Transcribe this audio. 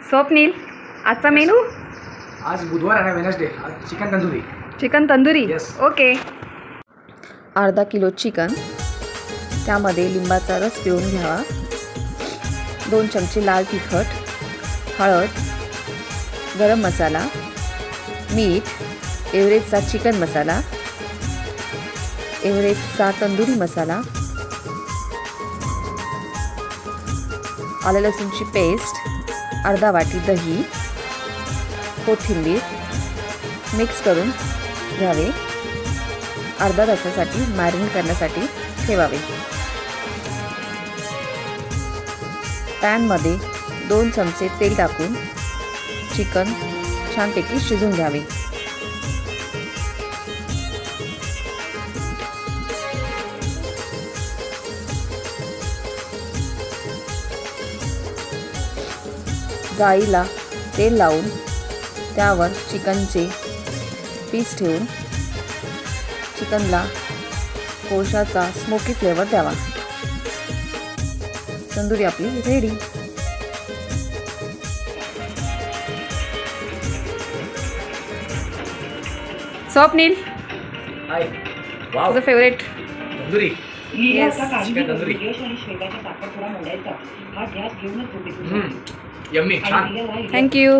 स्वप्नील, आजचा मेनू? आज बुधवार आहे, वेनसडे. आज chicken tandoori. Chicken tandoori. Yes. Okay. अर्धा किलो चिकन, त्यामध्ये लिंबाचा रस पिळून घ्यावा. 2 चमचे लाल तिखट, हळद, गरम मसाला, मीठ, एव्हरेजचा चिकन मसाला, एव्हरेजचा तंदुरी मसाला, आलं लसूणची पेस्ट, अर्धा वाटी दही, कोथिंबीर मिक्स करून घ्यावे. अर्धा तासासाठी मॅरिनेट करण्यासाठी ठेवावे. पॅनमध्ये 2 चमचे तेल टाकून चिकन छानपैकी शिजून घ्यावे. जाळीला तेल लावून त्यावर चिकनचे पीस ठेवून चिकनला कोळशाचा स्मोकी फ्लेवर द्यावा. तंदुरी आपली रेडी. स्वप्नील, हाय. वाव. तुझं favourite? Tandoori. Yes. Chicken tandoori. Yummy. छान. थँक्यू.